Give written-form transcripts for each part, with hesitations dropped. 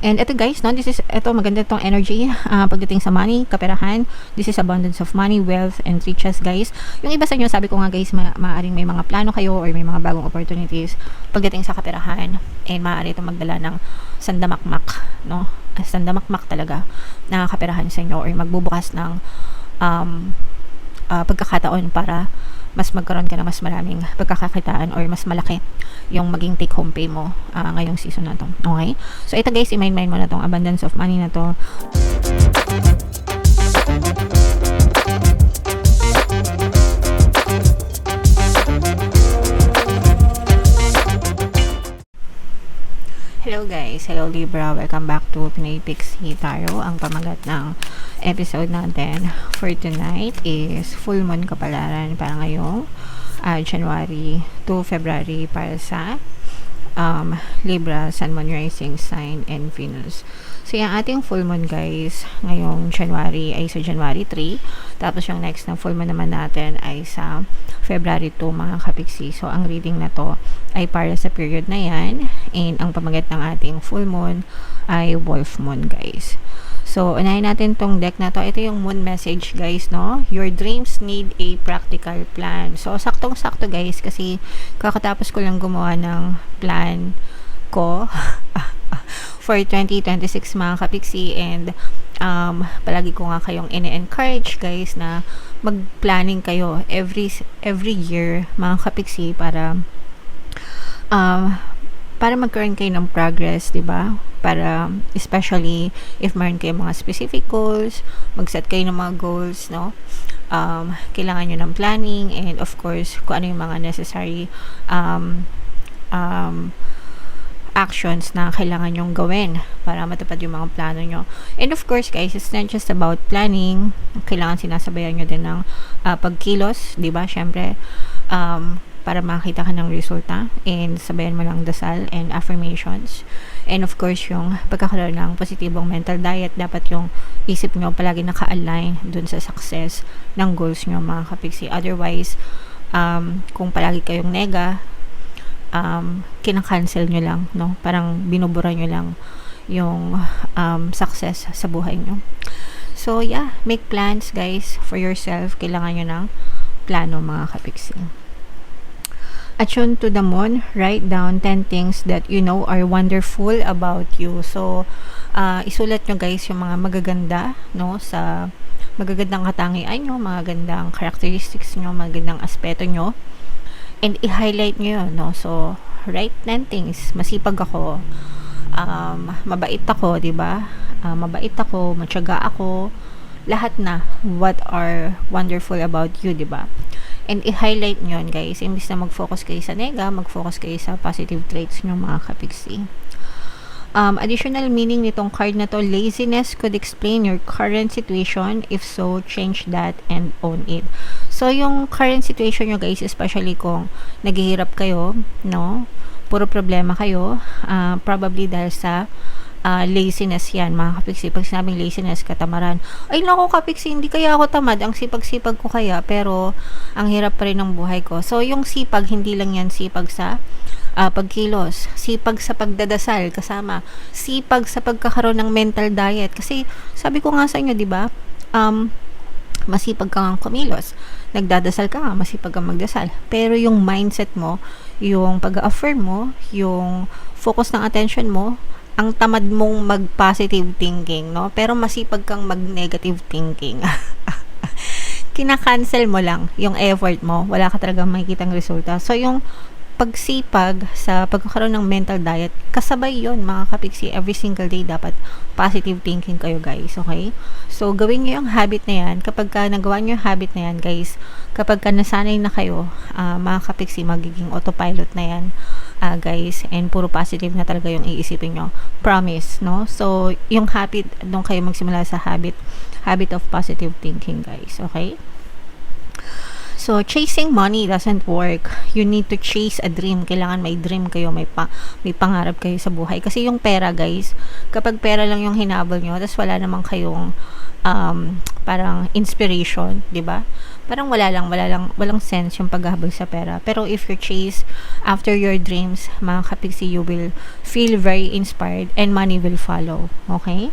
And ito guys, no, ito maganda tong energy pagdating sa money, kaperahan. This is abundance of money, wealth, and riches guys. Yung iba sa inyo, sabi ko nga guys, maaaring may mga plano kayo or may mga bagong opportunities pagdating sa kaperahan. And maaari itong magdala ng sandamakmak, no? Sandamakmak talaga na kaperahan sa inyo or magbubukas ng pagkakataon para mas magkaroon ka na mas maraming pagkakakitaan or mas malaki yung maging take home pay mo ngayong season na to. Okay? So ito guys, i-mind mo na tong abundance of money na to. Hello guys, hello Libra, welcome back to Pinay Pixie Tarot. Ang pamagat ng episode natin for tonight is full moon kapalaran para ngayong January to February para sa Libra, Sun, Moon, Rising Sign, and Venus. So yung ating full moon guys, ngayong January ay sa January 3, tapos yung next na full moon naman natin ay sa February 2 mga kapiksi. So ang reading na to ay para sa period na yan, and ang pamagat ng ating full moon ay wolf moon guys. So unahin natin tong deck na to. Ito yung moon message guys, no? Your dreams need a practical plan. So saktong sakto guys, kasi kakatapos ko lang gumawa ng plan ko for 2026 mga kapiksi, and palagi ko nga kayong ini-encourage guys na mag-planning kayo every year mga kapiksi para magkaroon kayo ng progress, 'di ba? Para especially if meron kayo mga specific goals, mag-set kayo ng mga goals, no? Kailangan nyo ng planning, and of course kung ano yung mga necessary actions na kailangan nyong gawin para matupad yung mga plano nyo. And of course guys, it's not just about planning. Kailangan sinasabayan nyo din ng pagkilos, di ba? Syempre, para makita ka ng resulta, and sabayan mo lang dasal and affirmations. And of course, yung pagkakaroon ng positibong mental diet, dapat yung isip nyo palagi naka-align dun sa success ng goals nyo mga kapiksi. Otherwise, kung palagi kayong nega, kinakancel nyo lang, no? Parang binubura nyo lang yung success sa buhay nyo. So yeah, make plans guys for yourself. Kailangan nyo ng plano mga kapiksi. Attune to the moon, write down 10 things that you know are wonderful about you. So isulat nyo guys yung mga magaganda, no, sa magagandang katangian nyo, magagandang characteristics nyo, magagandang aspeto nyo, and i-highlight nyo yun, no? So write 10 things. Masipag ako, mabait ako, diba? Mabait ako, matyaga ako, lahat na what are wonderful about you, diba? And i-highlight nyo yun guys. Imbis na mag-focus kayo sa nega, mag-focus kayo sa positive traits nyo mga kapiksi. Additional meaning nitong card na to, laziness could explain your current situation. If so, change that and own it. So, yung current situation nyo guys, especially kung naghihirap kayo, no? Puro problema kayo, probably dahil sa laziness yan mga kapiksi. Pag sinabing laziness, katamaran, ay naku kapiksi, hindi kaya ako tamad, ang sipag-sipag ko kaya, pero ang hirap pa rin ng buhay ko. So, yung sipag, hindi lang yan sipag sa pagkilos, sipag sa pagdadasal, kasama sipag sa pagkakaroon ng mental diet. Kasi sabi ko nga sa inyo, di ba, masipag kang kumilos, nagdadasal ka nga, masipag kang magdasal, pero yung mindset mo, yung pag-affirm mo, yung focus ng attention mo, ang tamad mong mag-positive thinking, no? Pero masipag kang mag-negative thinking. Kina-cancel mo lang yung effort mo, wala ka talagang makikitang resulta. So yung pagsipag sa pagkakaroon ng mental diet, kasabay yon mga kapiksi. Every single day dapat positive thinking kayo guys, okay? So gawin nyo yung habit na yan. Kapag ka nagawa nyo yung habit na yan guys, kapag ka nasanay na kayo, mga kapiksi, magiging autopilot na yan guys, and puro positive na talaga yung iisipin nyo, promise, no? So yung habit, doon kayo magsimula sa habit of positive thinking guys, okay? So, chasing money doesn't work. You need to chase a dream. Kailangan may dream kayo, may pangarap kayo sa buhay. Kasi yung pera, guys, kapag pera lang yung hinabol nyo, tapos wala naman kayong parang inspiration, di ba? parang walang sense yung paghahabol sa pera. Pero if you chase after your dreams, mga kapiksi, you will feel very inspired and money will follow. Okay?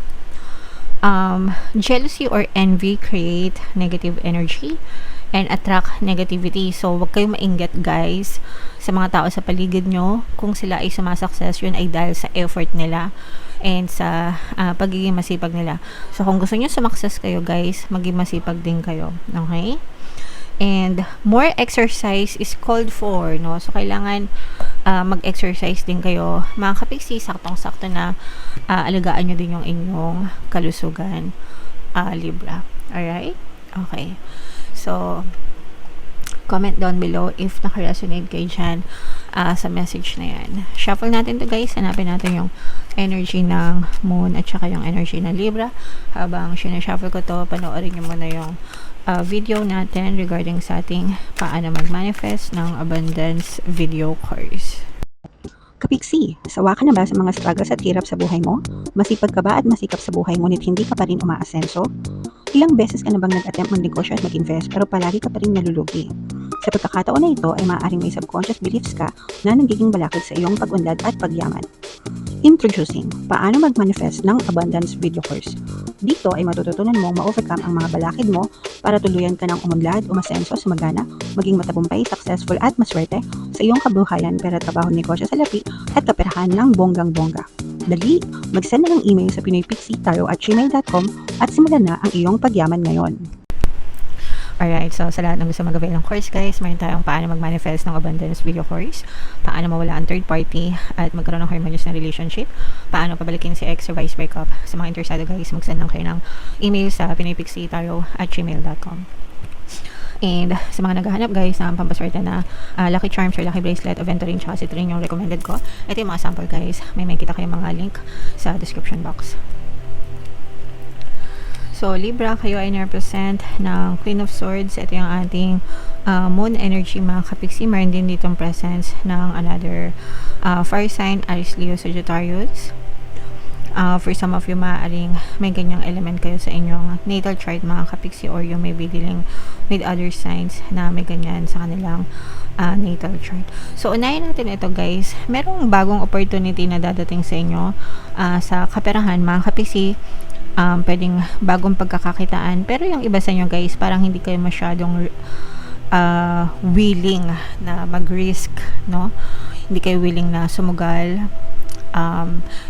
Jealousy or envy create negative energy and attract negativity. So, wag kayong mainggit, guys, sa mga tao sa paligid nyo. Kung sila ay sumasukses, yun ay dahil sa effort nila and sa pagiging masipag nila. So, kung gusto nyo sumakses kayo, guys, maging masipag din kayo. Okay? And more exercise is called for, no? So, kailangan mag-exercise din kayo. Mga kapiksi, saktong-sakto na alagaan nyo din yung inyong kalusugan, Libra. Alright? Okay. So, comment down below if naka-resonate kayo dyan sa message na yan. Shuffle natin to, guys. Hanapin natin yung energy ng moon at saka yung energy ng Libra. Habang sinashuffle ko to, panoorin nyo muna yung video natin regarding sa ating paano mag-manifest ng abundance video course. Kapiksi, sawa ka na ba sa mga struggles at hirap sa buhay mo? Masipag ka ba at masikap sa buhay ngunit hindi ka pa rin umaasenso? Ilang beses ka na bang nag-attempt magnegosyo at mag-invest pero palagi ka pa rin nalulugi? Sa pagkakataon na ito ay maaaring may subconscious beliefs ka na nagiging balakid sa iyong pag-unlad at pagyaman. Introducing, paano mag-manifest ng abundance video course. Dito ay matututunan mong ma-overcome ang mga balakid mo para tuluyan ka ng umunlad, umasenso, sumagana, maging matagumpay, successful at maswerte sa iyong kabuhayan, pera, trabaho, negosyo sa lapi at kaperahan ng bonggang-bongga. Dali, mag-send na ng email sa pinoypixie@gmail.com at simulan na ang iyong pagyaman ngayon. Alright, so sa lahat ng gusto mag-avail ng course, guys, mayroon tayong paano mag-manifest ng abundance video course, paano mawala ang third party at magkaroon ng harmonious na relationship, paano pabalikin si ex or vice breakup. Sa mga interesado, guys, mag-send lang kayo ng email sa pinoypixie@gmail.com. And sa mga naghahanap, guys, ng pampaswerte na lucky charms or lucky bracelet, aventurine, tsaka citrine yung recommended ko. Ito yung mga sample, guys. May makita kayong mga link sa description box. So, Libra, kayo ay na-represent ng Queen of Swords. Ito yung ating moon energy, mga kapiksi. Meron din ditong presence ng another fire sign, Aries, Leo, Sagittarius. For some of you, maaaring may ganyang element kayo sa inyong natal chart, mga kapiksi, or you may be dealing with other signs na may ganyan sa kanilang natal chart. So, unahin natin ito, guys. Merong bagong opportunity na dadating sa inyo sa kaperahan, mga kapiksi. Pwedeng bagong pagkakakitaan, pero yung iba sa inyo, guys, parang hindi kayo masyadong willing na mag-risk, no? Hindi kayo willing na sumugal.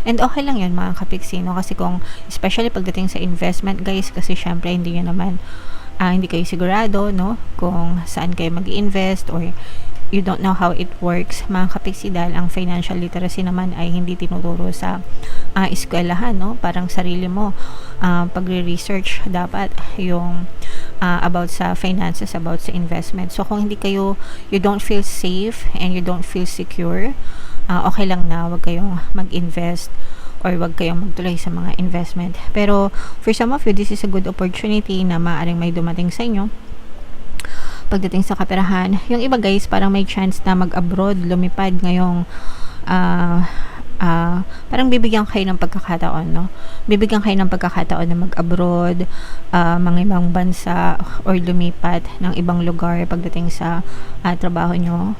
And okay lang yun, mga kapiksi, no? Kasi kung, especially pagdating sa investment, guys, kasi syempre hindi nyo naman hindi kayo sigurado, no? Kung saan kayo mag-invest or you don't know how it works, mga kapiksi, dahil ang financial literacy naman ay hindi tinuturo sa eskwelahan, no? Parang sarili mo pagre-research dapat yung about sa finances, about sa investment. So kung hindi kayo, you don't feel safe and you don't feel secure, okay lang na wag kayong mag-invest or wag kayong magtuloy sa mga investment. Pero for some of you, this is a good opportunity na maaaring may dumating sa inyo pagdating sa kaperahan. Yung iba, guys, parang may chance na mag-abroad, lumipad ngayong parang bibigyan kayo ng pagkakataon, no? Bibigyan kayo ng pagkakataon na mag-abroad, mga ibang bansa, or lumipat ng ibang lugar pagdating sa trabaho nyo.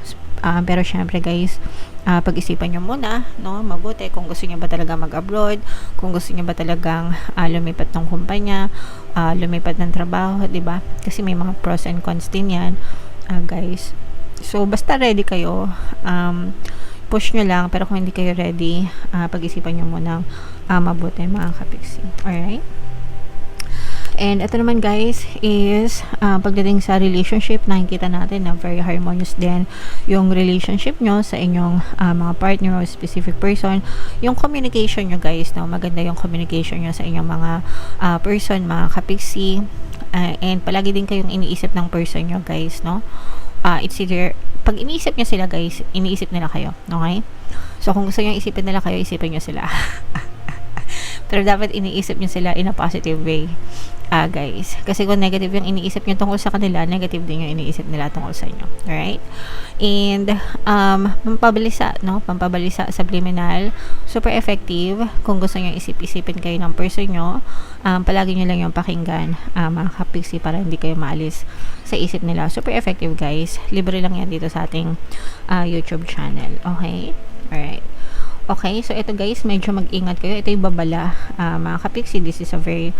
Pero syempre, guys, pag-isipan nyo muna, no? Mabuti kung gusto nyo ba talaga mag-abroad, kung gusto nyo ba talagang lumipat ng kumpanya, lumipat ng trabaho, diba? Kasi may mga pros and cons din yan, guys. So, basta ready kayo, push nyo lang, pero kung hindi kayo ready, pag-isipan nyo muna mabuti, mga kapiksi. Alright? And ito naman, guys, is pagdating sa relationship, nakikita natin na very harmonious din yung relationship nyo sa inyong mga partner or specific person. Yung communication nyo, guys, no? Maganda yung communication nyo sa inyong mga person, mga kapiksi. And palagi din kayong iniisip ng person nyo, guys, no? It's either, pag iniisip nyo sila, guys, iniisip nila kayo, okay? So, kung gusto nyo isipin nila kayo, isipin nyo sila. Pero dapat iniisip nyo sila in a positive way. guys. Kasi kung negative yung iniisip nyo tungkol sa kanila, negative din yung iniisip nila tungkol sa inyo. Alright? And, pampabalisa, no? Pampabalisa, subliminal, super effective. Kung gusto nyo isip-isipin kayo ng person nyo, palagi nyo lang yung pakinggan, mga kapiksi, para hindi kayo maalis sa isip nila. Super effective, guys. Libre lang yan dito sa ating YouTube channel. Okay? Alright. Okay, so ito guys, medyo mag-ingat kayo. Ito yung babala, mga kapiksi. This is a very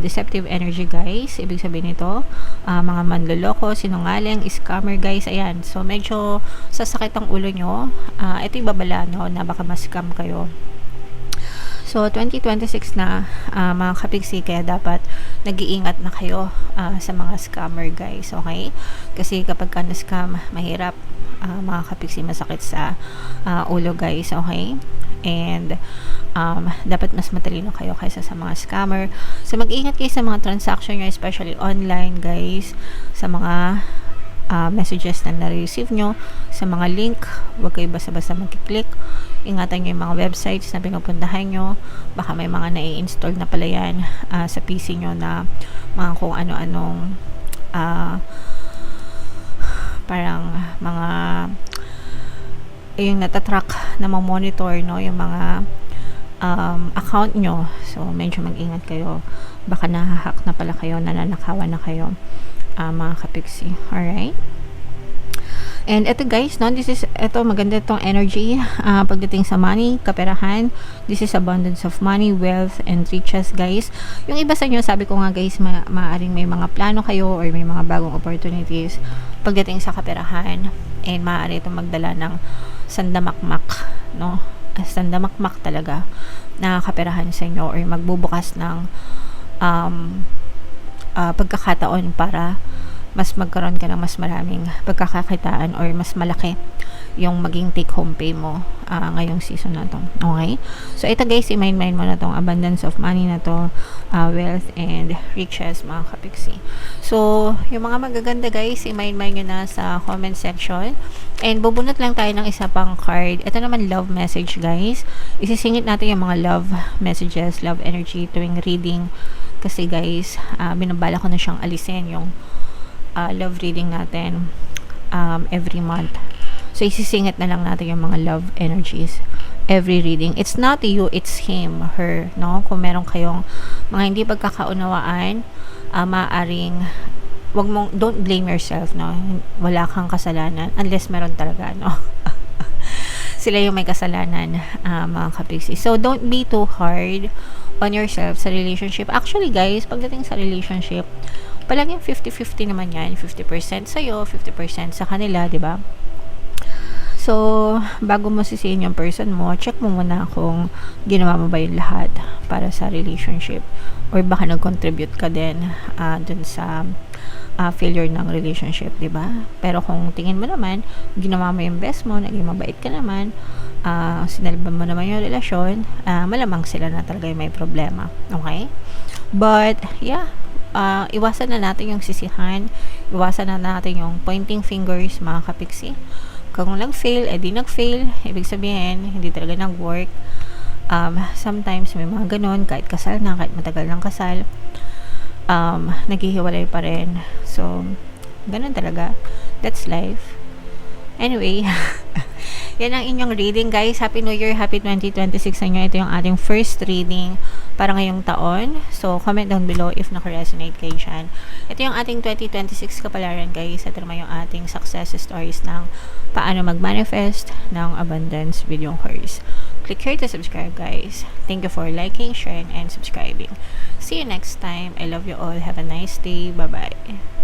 deceptive energy, guys. Ibig sabihin nito, mga manloloko, sinungaling, scammer, guys. Ayan, so medyo sasakit ang ulo nyo. Ito yung babala, no, na baka ma-scam kayo. So, 2026 na, mga kapiksi, kaya dapat nag-iingat na kayo sa mga scammer, guys, okay? Kasi kapag ka na-scam, mahirap, mga kapiksi, masakit sa ulo, guys, okay? And, dapat mas matalino kayo kaysa sa mga scammer. So, mag-iingat kayo sa mga transaction nyo, especially online, guys, sa mga messages na na-receive nyo, sa mga link, huwag kayo basta-basta mag-click. Ingatan nyo yung mga websites na pinupuntahan nyo. Baka may mga nai-install na pala yan sa PC nyo na mga kung ano-anong parang mga yung natatrack na monitor, no, yung mga account nyo. So, medyo mag-ingat kayo. Baka nahahack na pala kayo, nananakawan na kayo, mga kapiksi. Alright? And ito guys, no, ito maganda itong energy pagdating sa money, kaperahan. This is abundance of money, wealth, and riches, guys. Yung iba sa inyo, sabi ko nga guys, maaaring may mga plano kayo or may mga bagong opportunities pagdating sa kaperahan. And maaari itong magdala ng sandamakmak, no? Sandamakmak talaga na kaperahan sa inyo, or magbubukas ng pagkakataon para mas magkaroon ka ng mas maraming pagkakakitaan or mas malaki yung maging take home pay mo ngayong season na to. Okay? So, ito guys, i-mind mo na tong abundance of money na to, wealth and riches, mga kapiksi. So, yung mga magaganda guys, i-mind nyo na sa comment section. And bubunot lang tayo ng isa pang card. Ito naman, love message, guys. Isisingit natin yung mga love messages, love energy tuwing reading. Kasi guys, binabala ko na siyang alisin yung love reading natin every month. So, isisingit na lang natin yung mga love energies every reading. It's not you, it's him, her, no? Kung meron kayong mga hindi pagkakaunawaan, maaring don't blame yourself, no? Wala kang kasalanan unless meron talaga, no? Sila yung may kasalanan, mga kapiksi. So, don't be too hard on yourself sa relationship. Actually, guys, pagdating sa relationship, palaging 50-50 naman yan. 50% sa'yo, 50% sa kanila, di ba? So, bago mo sisihin yung person mo, check mo muna kung ginawa mo ba yung lahat para sa relationship. Or baka nag-contribute ka din dun sa failure ng relationship, di ba? Pero kung tingin mo naman, ginawa mo yung best mo, naging mabait ka naman, sinalban mo naman yung relasyon, malamang sila na talaga yung may problema. Okay? But, yeah, iwasan na natin yung sisihan, iwasan na natin yung pointing fingers, mga kapiksi. Kung nag-fail, edi nag-fail, ibig sabihin, hindi talaga nag-work. Sometimes may mga ganun, kahit kasal na, kahit matagal ng kasal, naghihiwalay pa rin. So, ganun talaga. That's life. Anyway, yan ang inyong reading, guys. Happy New Year, Happy 2026 sa inyo. Ito yung ating first reading para ngayong taon. So, comment down below if naka-resonate kayo dyan. Ito yung ating 2026 kapalaran, guys. Ito naman yung ating success stories ng paano mag-manifest ng abundance with yung course. Click here to subscribe, guys. Thank you for liking, sharing, and subscribing. See you next time. I love you all. Have a nice day. Bye-bye.